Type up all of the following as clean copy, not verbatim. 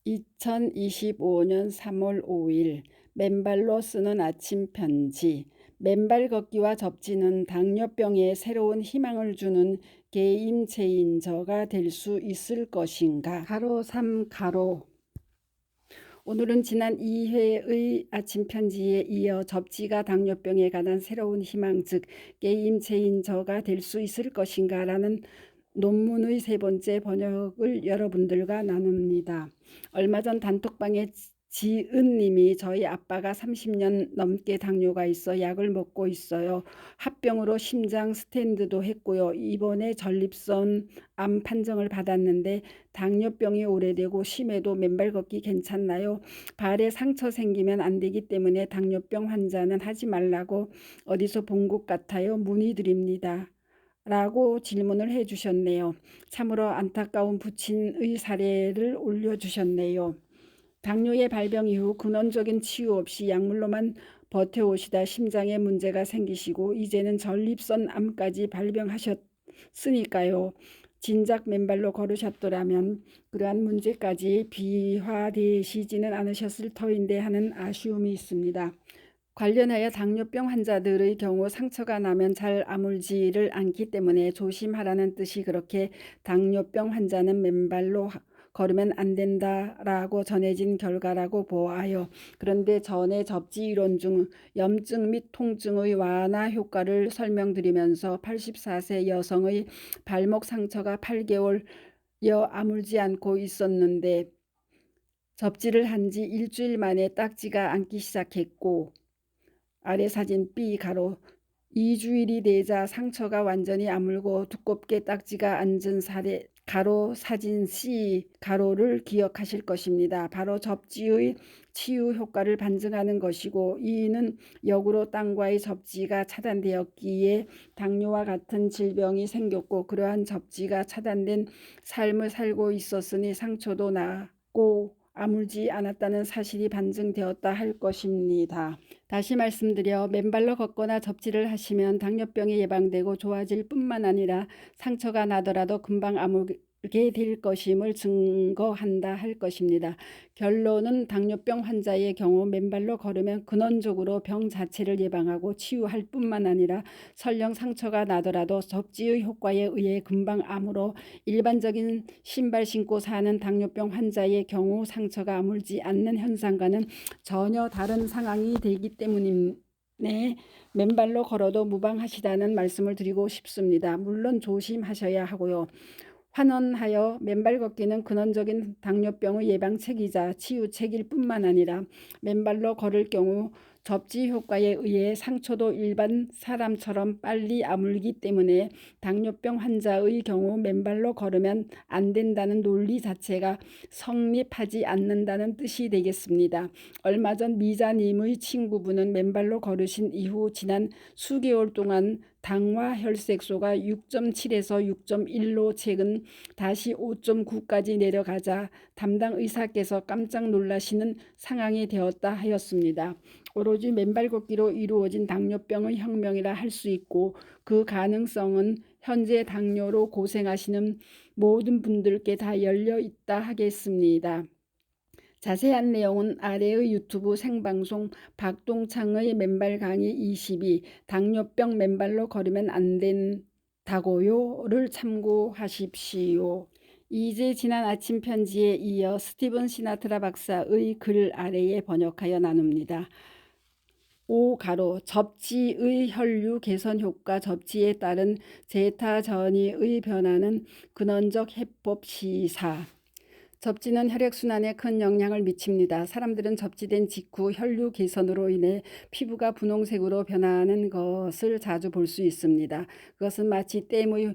2025년 3월 5일 맨발로 쓰는 아침 편지. 맨발 걷기와 접지는 당뇨병에 새로운 희망을 주는 게임 체인저가 될 수 있을 것인가? 가로 3 가로. 오늘은 지난 2회의 아침 편지에 이어 접지가 당뇨병에 관한 새로운 희망, 즉 게임 체인저가 될 수 있을 것인가 라는 논문의 세 번째 번역을 여러분들과 나눕니다. 얼마 전 단톡방에 지은님이 저희 아빠가 30년 넘게 당뇨가 있어 약을 먹고 있어요. 합병으로 심장 스탠드도 했고요. 이번에 전립선 암 판정을 받았는데 당뇨병이 오래되고 심해도 맨발 걷기 괜찮나요? 발에 상처 생기면 안 되기 때문에 당뇨병 환자는 하지 말라고 어디서 본 것 같아요. 문의드립니다. 라고 질문을 해주셨네요. 참으로 안타까운 부친의 사례를 올려주셨네요. 당뇨의 발병 이후 근원적인 치유 없이 약물로만 버텨오시다 심장에 문제가 생기시고 이제는 전립선 암까지 발병하셨으니까요. 진작 맨발로 걸으셨더라면 그러한 문제까지 비화되시지는 않으셨을 터인데 하는 아쉬움이 있습니다. 관련하여 당뇨병 환자들의 경우 상처가 나면 잘 아물지를 않기 때문에 조심하라는 뜻이 그렇게 당뇨병 환자는 맨발로 걸으면 안 된다라고 전해진 결과라고 보아요. 그런데 전에 접지 이론 중 염증 및 통증의 완화 효과를 설명드리면서 84세 여성의 발목 상처가 8개월여 아물지 않고 있었는데 접지를 한 지 일주일 만에 딱지가 앉기 시작했고 아래 사진 B 가로 2주일이 되자 상처가 완전히 아물고 두껍게 딱지가 앉은 사례 가로 사진 C 가로를 기억하실 것입니다. 바로 접지의 치유 효과를 반증하는 것이고 이는 역으로 땅과의 접지가 차단되었기에 당뇨와 같은 질병이 생겼고 그러한 접지가 차단된 삶을 살고 있었으니 상처도 나고 아물지 않았다는 사실이 반증되었다 할 것입니다. 다시 말씀드려 맨발로 걷거나 접지를 하시면 당뇨병이 예방되고 좋아질 뿐만 아니라 상처가 나더라도 금방 아물게 될 것임을 증거한다 할 것입니다. 결론은 당뇨병 환자의 경우 맨발로 걸으면 근원적으로 병 자체를 예방하고 치유할 뿐만 아니라 설령 상처가 나더라도 접지의 효과에 의해 금방 아물어 일반적인 신발 신고 사는 당뇨병 환자의 경우 상처가 아물지 않는 현상과는 전혀 다른 상황이 되기 때문에 맨발로 걸어도 무방하시다는 말씀을 드리고 싶습니다. 물론 조심하셔야 하고요. 환원하여 맨발 걷기는 근원적인 당뇨병의 예방책이자 치유책일 뿐만 아니라 맨발로 걸을 경우 접지 효과에 의해 상처도 일반 사람처럼 빨리 아물기 때문에 당뇨병 환자의 경우 맨발로 걸으면 안 된다는 논리 자체가 성립하지 않는다는 뜻이 되겠습니다. 얼마 전 미자님의 친구분은 맨발로 걸으신 이후 지난 수개월 동안 당화 혈색소가 6.7에서 6.1로 최근 다시 5.9까지 내려가자 담당 의사께서 깜짝 놀라시는 상황이 되었다 하였습니다. 오로지 맨발 걷기로 이루어진 당뇨병의 혁명이라 할 수 있고 그 가능성은 현재 당뇨로 고생하시는 모든 분들께 다 열려 있다 하겠습니다. 자세한 내용은 아래의 유튜브 생방송 박동창의 맨발 강의 22 당뇨병 맨발로 걸으면 안 된다고요를 참고하십시오. 이제 지난 아침 편지에 이어 스티븐 시나트라 박사의 글 아래에 번역하여 나눕니다. 5 가로 접지의 혈류 개선 효과 접지에 따른 제타 전이의 변화는 근원적 해법 시사. 접지는 혈액순환에 큰 영향을 미칩니다. 사람들은 접지된 직후 혈류 개선으로 인해 피부가 분홍색으로 변하는 것을 자주 볼 수 있습니다. 그것은 마치 댐의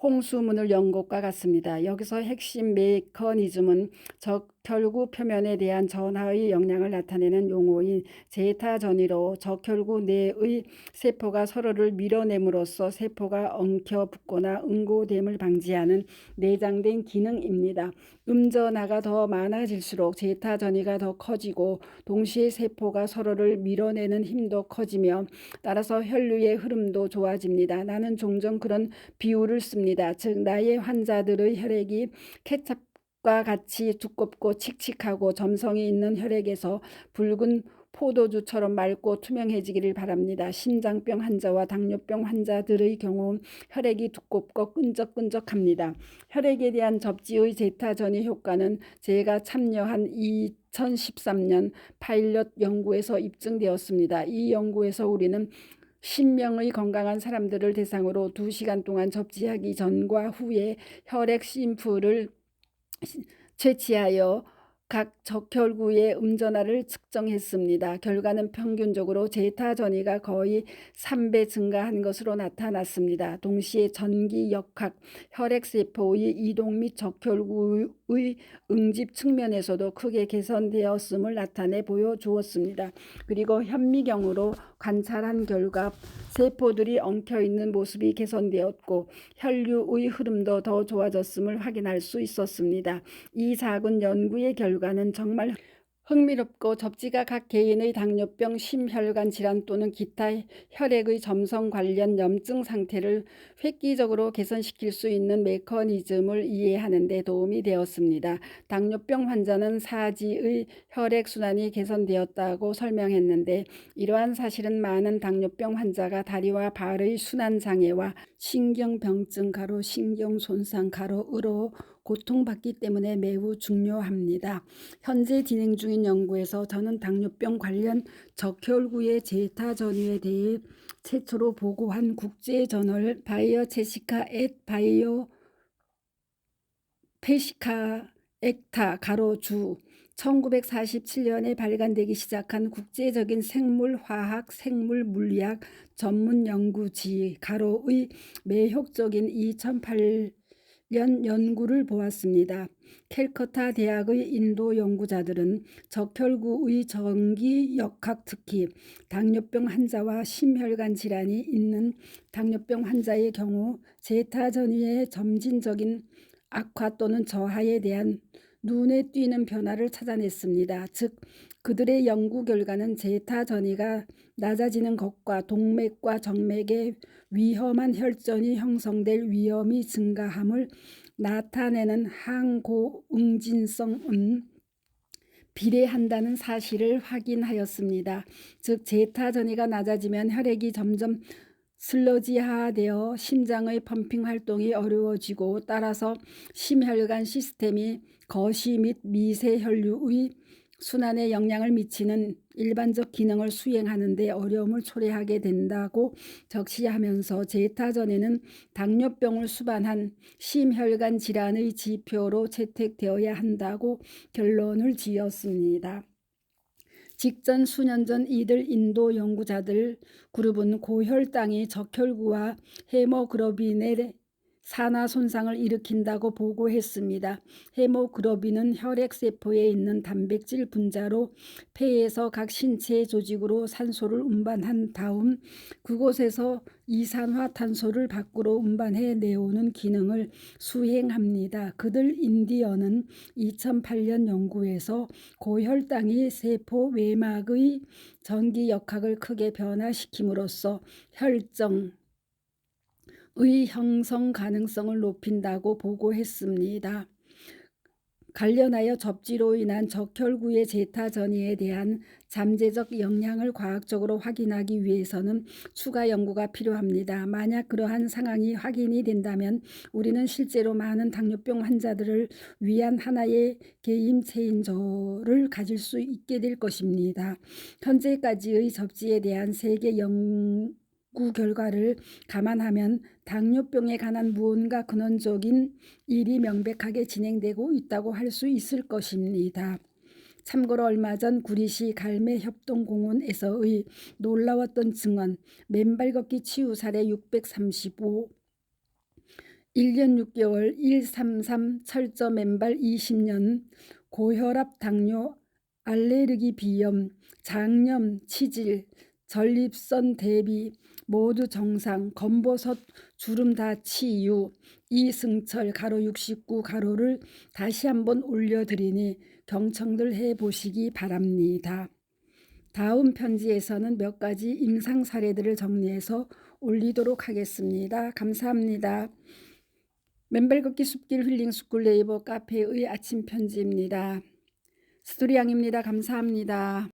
홍수문을 연 것과 같습니다. 여기서 핵심 메커니즘은 적혈구 표면에 대한 전하의 영향을 나타내는 용어인 제타 전이로 적혈구 내의 세포가 서로를 밀어냄으로써 세포가 엉켜 붙거나 응고됨을 방지하는 내장된 기능입니다. 음전하가 더 많아질수록 제타 전이가 더 커지고 동시에 세포가 서로를 밀어내는 힘도 커지며 따라서 혈류의 흐름도 좋아집니다. 나는 종종 그런 비유를 씁니다. 즉 나의 환자들의 혈액이 케첩 과 같이 두껍고 칙칙하고 점성이 있는 혈액에서 붉은 포도주처럼 맑고 투명해지기를 바랍니다. 심장병 환자와 당뇨병 환자들의 경우 혈액이 두껍고 끈적끈적합니다. 혈액에 대한 접지의 제타 전이 효과는 제가 참여한 2013년 파일럿 연구에서 입증되었습니다. 이 연구에서 우리는 10명의 건강한 사람들을 대상으로 2시간 동안 접지하기 전과 후에 혈액 심플을 채취하여 각 적혈구의 음전화를 측정했습니다. 결과는 평균적으로 제타 전이가 거의 3배 증가한 것으로 나타났습니다. 동시에 전기 역학, 혈액세포의 이동 및 적혈구의 응집 측면에서도 크게 개선되었음을 나타내 보여주었습니다. 그리고 현미경으로 관찰한 결과 세포들이 엉켜있는 모습이 개선되었고 혈류의 흐름도 더 좋아졌음을 확인할 수 있었습니다. 이 작은 연구의 결과는 정말 흥미롭고 접지가 각 개인의 당뇨병, 심혈관 질환 또는 기타 혈액의 점성 관련 염증 상태를 획기적으로 개선시킬 수 있는 메커니즘을 이해하는 데 도움이 되었습니다. 당뇨병 환자는 사지의 혈액 순환이 개선되었다고 설명했는데 이러한 사실은 많은 당뇨병 환자가 다리와 발의 순환 장애와 신경병증 신경 손상 으로 고통받기 때문에 매우 중요합니다. 현재 진행 중인 연구에서 저는 당뇨병 관련 적혈구의 제타 전이에 대해 최초로 보고한 국제저널 바이오체시카 앳 바이오페시카 액타 주 1947년에 발간되기 시작한 국제적인 생물화학 생물물리학 전문 연구지 의 매혹적인 2008년 연구를 보았습니다. 캘커타 대학의 인도 연구자들은 적혈구의 전기 역학, 특히 당뇨병 환자와 심혈관 질환이 있는 당뇨병 환자의 경우 제타 전이의 점진적인 악화 또는 저하에 대한 눈에 띄는 변화를 찾아냈습니다. 즉 그들의 연구 결과는 제타 전이가 낮아지는 것과 동맥과 정맥에 위험한 혈전이 형성될 위험이 증가함을 나타내는 항고응진성은 비례한다는 사실을 확인하였습니다. 즉 제타 전이가 낮아지면 혈액이 점점 슬러지화되어 심장의 펌핑 활동이 어려워지고 따라서 심혈관 시스템이 거시 및 미세 혈류의 순환에 영향을 미치는 일반적 기능을 수행하는 데 어려움을 초래하게 된다고 적시하면서 제타 전에는 당뇨병을 수반한 심혈관 질환의 지표로 채택되어야 한다고 결론을 지었습니다. 직전 수년 전 이들 인도 연구자들 그룹은 고혈당이 적혈구와 헤모글로빈의 산화 손상을 일으킨다고 보고했습니다. 헤모글로빈은 혈액세포에 있는 단백질 분자로 폐에서 각 신체 조직으로 산소를 운반한 다음 그곳에서 이산화탄소를 밖으로 운반해 내오는 기능을 수행합니다. 그들 인디언은 2008년 연구에서 고혈당이 세포 외막의 전기 역학을 크게 변화시킴으로써 혈정의 형성 가능성을 높인다고 보고했습니다. 관련하여 접지로 인한 적혈구의 제타 전이에 대한 잠재적 영향을 과학적으로 확인하기 위해서는 추가 연구가 필요합니다. 만약 그러한 상황이 확인이 된다면 우리는 실제로 많은 당뇨병 환자들을 위한 하나의 게임 체인저를 가질 수 있게 될 것입니다. 현재까지의 접지에 대한 세계 연구 결과를 감안하면 당뇨병에 관한 무언가 근원적인 일이 명백하게 진행되고 있다고 할 수 있을 것입니다. 참고로 얼마 전 구리시 갈매협동공원에서의 놀라웠던 증언, 맨발 걷기 치유 사례 635, 1년 6개월 133 철저 맨발 20년, 고혈압, 당뇨, 알레르기, 비염, 장염, 치질, 전립선 대비 모두 정상, 검버섯 주름 다 치유, 이승철 69를 다시 한번 올려드리니 경청들 해보시기 바랍니다. 다음 편지에서는 몇 가지 임상 사례들을 정리해서 올리도록 하겠습니다. 감사합니다. 맨발 걷기 숲길 힐링 스쿨 네이버 카페의 아침 편지입니다. 스토리양입니다. 감사합니다.